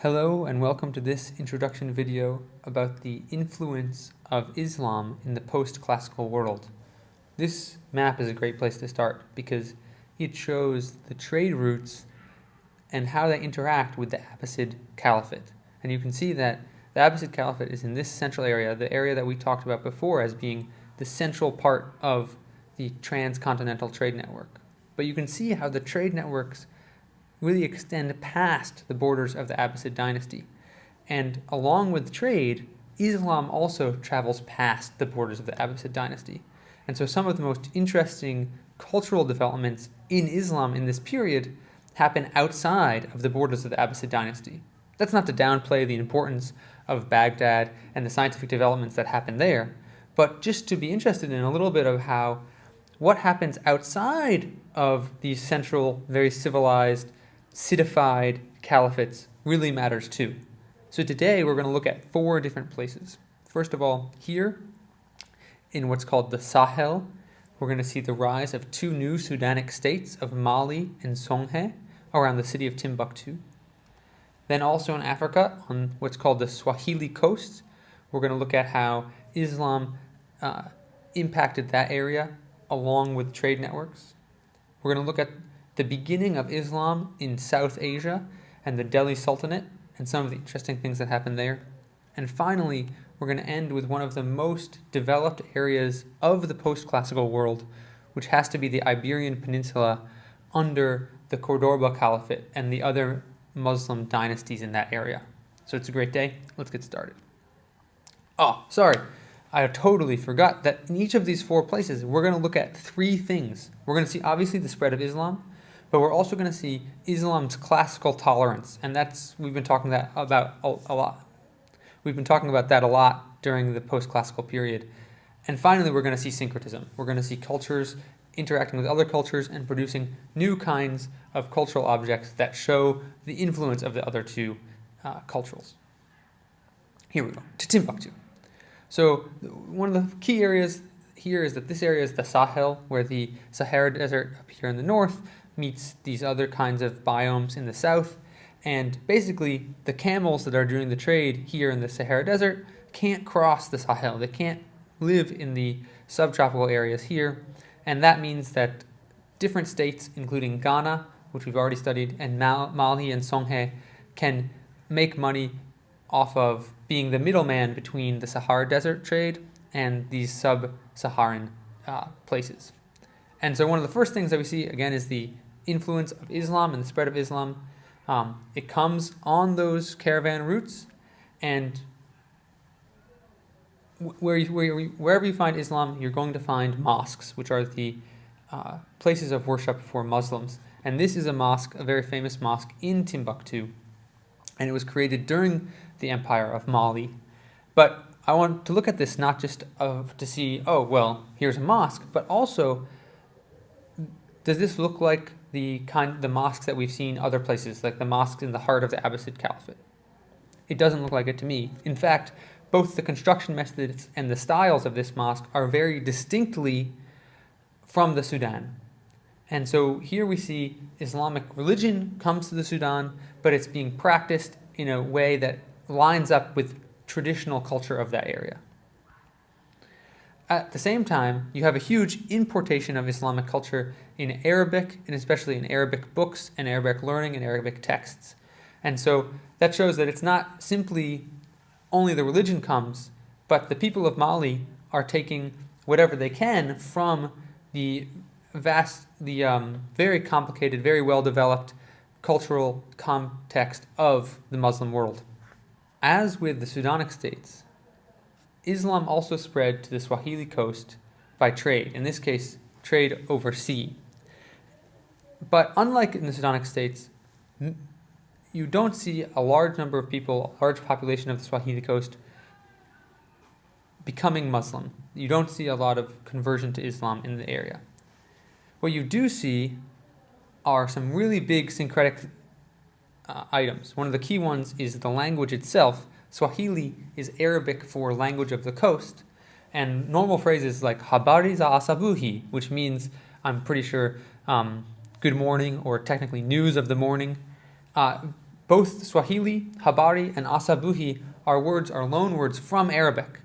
Hello and welcome to this introduction video about the influence of Islam in the post-classical world. This map is a great place to start because it shows the trade routes and how they interact with the Abbasid Caliphate. And you can see that the Abbasid Caliphate is in this central area, the area that we talked about before as being the central part of the transcontinental trade network. But you can see how the trade networks really extend past the borders of the Abbasid dynasty. And along with trade, Islam also travels past the borders of the Abbasid dynasty. And so some of the most interesting cultural developments in Islam in this period happen outside of the borders of the Abbasid dynasty. That's not to downplay the importance of Baghdad and the scientific developments that happen there, but just to be interested in a little bit of how what happens outside of these central, very civilized, citified caliphates really matters too. So today we're going to look at 4 different places. First of all, here in what's called the Sahel, we're going to see the rise of 2 new Sudanic states of Mali and Songhay around the city of Timbuktu. Then also in Africa, on what's called the Swahili coast, we're going to look at how Islam impacted that area along with trade networks. We're going to look at the beginning of Islam in South Asia and the Delhi Sultanate and some of the interesting things that happened there. And finally, we're going to end with one of the most developed areas of the post-classical world, which has to be the Iberian Peninsula under the Cordoba Caliphate and the other Muslim dynasties in that area. So it's a great day. Let's get started. Oh, sorry. I totally forgot that in each of these 4 places, we're going to look at 3 things. We're going to see, obviously, the spread of Islam, but we're also going to see Islam's classical tolerance, and we've been talking about a lot. We've been talking about that a lot during the post-classical period. And finally, we're going to see syncretism. We're going to see cultures interacting with other cultures and producing new kinds of cultural objects that show the influence of the other 2 cultures. Here we go, to Timbuktu. So one of the key areas here is that this area is the Sahel, where the Sahara Desert up here in the north meets these other kinds of biomes in the south. And basically, the camels that are doing the trade here in the Sahara Desert can't cross the Sahel. They can't live in the subtropical areas here. And that means that different states, including Ghana, which we've already studied, and Mali and Songhay, can make money off of being the middleman between the Sahara Desert trade and these sub-Saharan places. And so one of the first things that we see, again, is the influence of Islam and the spread of Islam. It comes on those caravan routes, and wherever you find Islam, you're going to find mosques, which are the places of worship for Muslims. And this is a mosque, a very famous mosque in Timbuktu, and it was created during the Empire of Mali. But I want to look at this not just to see, oh, well, here's a mosque, but also, does this look like the mosques that we've seen other places, like the mosques in the heart of the Abbasid Caliphate? It doesn't look like it to me. In fact, both the construction methods and the styles of this mosque are very distinctly from the Sudan. And so here we see Islamic religion comes to the Sudan, but it's being practiced in a way that lines up with traditional culture of that area. At the same time, you have a huge importation of Islamic culture in Arabic, and especially in Arabic books and Arabic learning and Arabic texts. And so that shows that it's not simply only the religion comes, but the people of Mali are taking whatever they can from the very complicated, very well-developed cultural context of the Muslim world. As with the Sudanic states, Islam also spread to the Swahili coast by trade, in this case, trade over sea. But unlike in the Sudanic states, you don't see a large number of people, a large population of the Swahili coast becoming Muslim. You don't see a lot of conversion to Islam in the area. What you do see are some really big syncretic items. One of the key ones is the language itself. Swahili is Arabic for language of the coast, and normal phrases like habari za asabuhi, which means, I'm pretty sure, good morning, or technically news of the morning, Both Swahili, Habari, and Asabuhi are loan words from Arabic.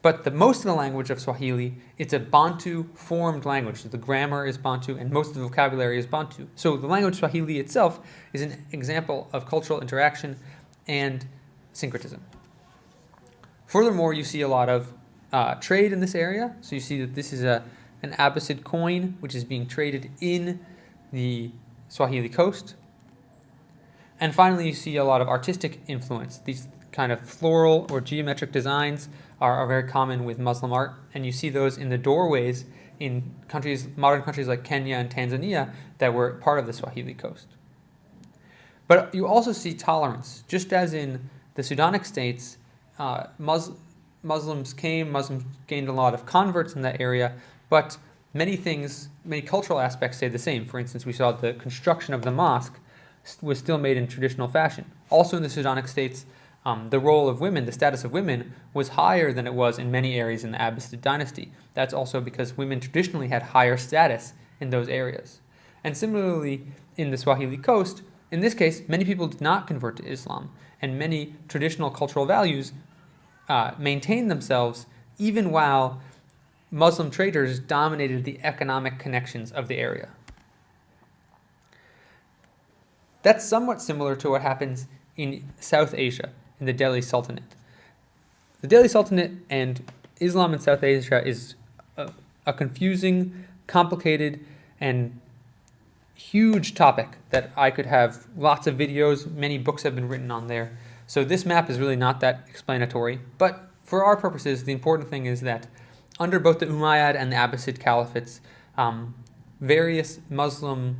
But most of the language of Swahili, it's a Bantu formed language. So the grammar is Bantu and most of the vocabulary is Bantu. So the language Swahili itself is an example of cultural interaction and syncretism. Furthermore, you see a lot of trade in this area. So you see that this is an Abbasid coin, which is being traded in the Swahili coast. And finally, you see a lot of artistic influence. These kind of floral or geometric designs are very common with Muslim art, and you see those in the doorways in modern countries like Kenya and Tanzania that were part of the Swahili coast. But you also see tolerance, just as in the Sudanic states. Muslims gained a lot of converts in that area, but many cultural aspects stayed the same. For instance, we saw the construction of the mosque was still made in traditional fashion. Also in the Sudanic states, the role of women, the status of women, was higher than it was in many areas in the Abbasid dynasty. That's also because women traditionally had higher status in those areas. And similarly, in the Swahili coast, in this case, many people did not convert to Islam, and many traditional cultural values maintained themselves even while Muslim traders dominated the economic connections of the area. That's somewhat similar to what happens in South Asia, in the Delhi Sultanate. The Delhi Sultanate and Islam in South Asia is a confusing, complicated, and huge topic that I could have lots of videos, many books have been written on there. So this map is really not that explanatory, but for our purposes, the important thing is that under both the Umayyad and the Abbasid caliphates, various Muslim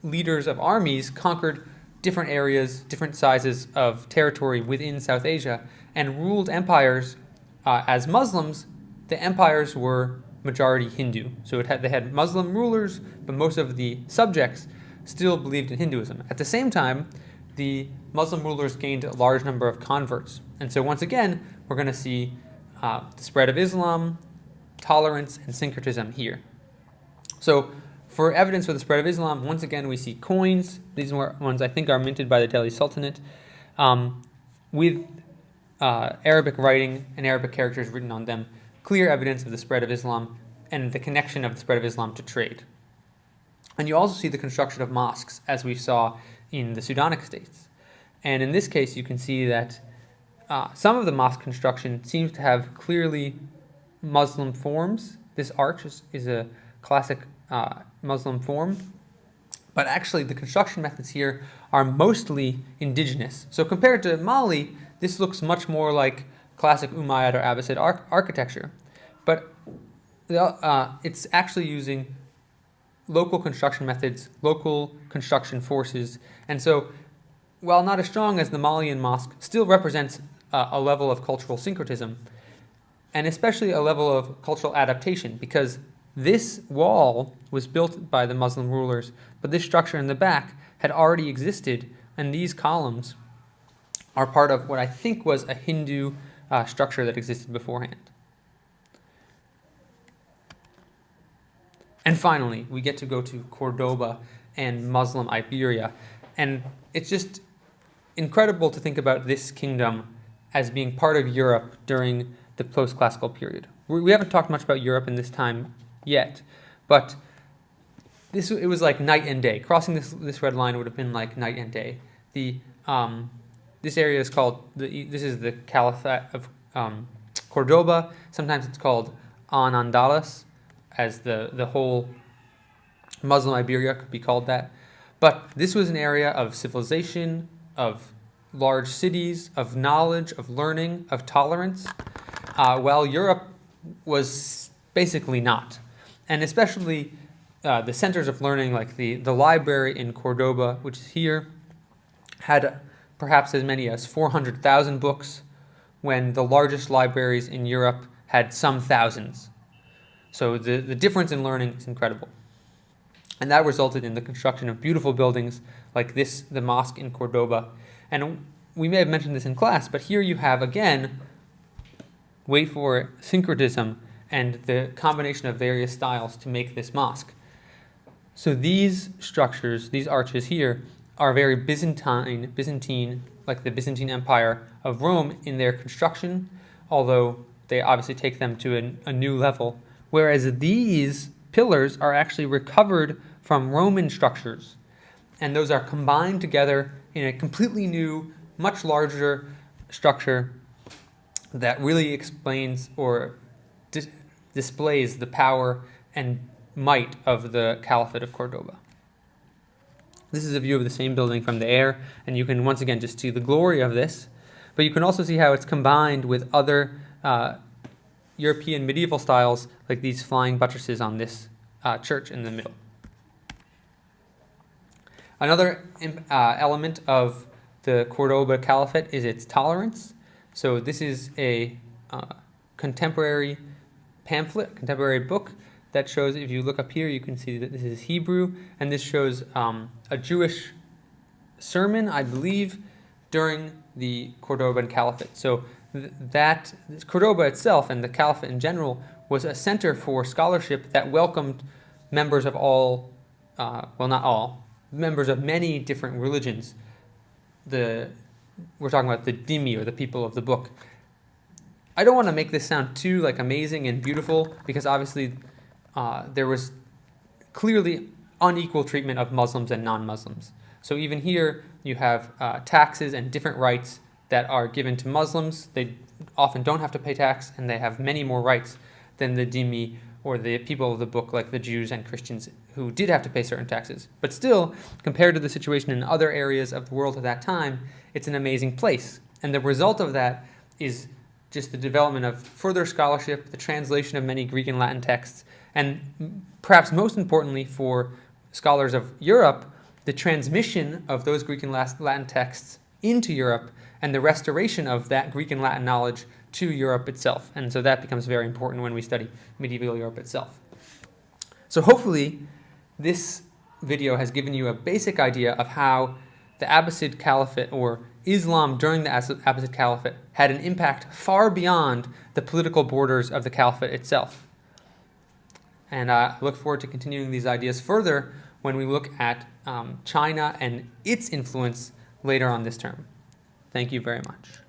leaders of armies conquered different areas, different sizes of territory within South Asia, and ruled empires as Muslims. The empires were majority Hindu. So they had Muslim rulers, but most of the subjects still believed in Hinduism. At the same time, the Muslim rulers gained a large number of converts. And so once again, we're going to see the spread of Islam, tolerance, and syncretism here. So for evidence for the spread of Islam, once again, we see coins. These ones I think are minted by the Delhi Sultanate, with Arabic writing and Arabic characters written on them, clear evidence of the spread of Islam and the connection of the spread of Islam to trade. And you also see the construction of mosques, as we saw in the Sudanic states. And in this case, you can see that some of the mosque construction seems to have clearly Muslim forms. This arch is a classic Muslim form. But actually, the construction methods here are mostly indigenous. So compared to Mali, this looks much more like classic Umayyad or Abbasid architecture. But it's actually using local construction methods, local construction forces. And so, while not as strong as the Malian mosque, still represents a level of cultural syncretism, and especially a level of cultural adaptation, because this wall was built by the Muslim rulers, but this structure in the back had already existed, and these columns are part of what I think was a Hindu structure that existed beforehand. And finally, we get to go to Cordoba and Muslim Iberia. And it's just incredible to think about this kingdom as being part of Europe during the post-classical period. We haven't talked much about Europe in this time yet, but it was like night and day. Crossing this red line would have been like night and day. This area is called, this is the Caliphate of Cordoba. Sometimes it's called Al-Andalus, as the whole Muslim Iberia could be called that. But this was an area of civilization, of large cities, of knowledge, of learning, of tolerance, while Europe was basically not. And especially the centers of learning, like the library in Cordoba, which is here, had perhaps as many as 400,000 books, when the largest libraries in Europe had some thousands. So the difference in learning is incredible. And that resulted in the construction of beautiful buildings like this, the mosque in Cordoba. And we may have mentioned this in class, but here you have, again, wait for it, syncretism and the combination of various styles to make this mosque. So these structures, these arches here, are very Byzantine, like the Byzantine Empire of Rome in their construction, although they obviously take them to a new level. Whereas these pillars are actually recovered from Roman structures, and those are combined together in a completely new, much larger structure that really explains or displays the power and might of the Caliphate of Cordoba. This is a view of the same building from the air, and you can once again just see the glory of this, but you can also see how it's combined with other European medieval styles, like these flying buttresses on this church in the middle. Another element of the Cordoba Caliphate is its tolerance. So this is a contemporary pamphlet, contemporary book that shows, if you look up here, you can see that this is Hebrew, and this shows a Jewish sermon, I believe, during the Cordoban Caliphate. So that Cordoba itself and the Caliphate in general was a center for scholarship that welcomed members of all, well, not all, members of many different religions. We're talking about the dhimmi, or the people of the book. I don't want to make this sound too amazing and beautiful, because obviously there was clearly unequal treatment of Muslims and non-Muslims. So even here you have taxes and different rights that are given to Muslims. They often don't have to pay tax, and they have many more rights than the dhimmi, or the people of the book, like the Jews and Christians, who did have to pay certain taxes. But still, compared to the situation in other areas of the world at that time, it's an amazing place. And the result of that is just the development of further scholarship, the translation of many Greek and Latin texts, and perhaps most importantly for scholars of Europe, the transmission of those Greek and Latin texts into Europe, and the restoration of that Greek and Latin knowledge to Europe itself. And so that becomes very important when we study medieval Europe itself. So hopefully this video has given you a basic idea of how the Abbasid Caliphate, or Islam during the Abbasid Caliphate, had an impact far beyond the political borders of the Caliphate itself. And I look forward to continuing these ideas further when we look at China and its influence later on this term. Thank you very much.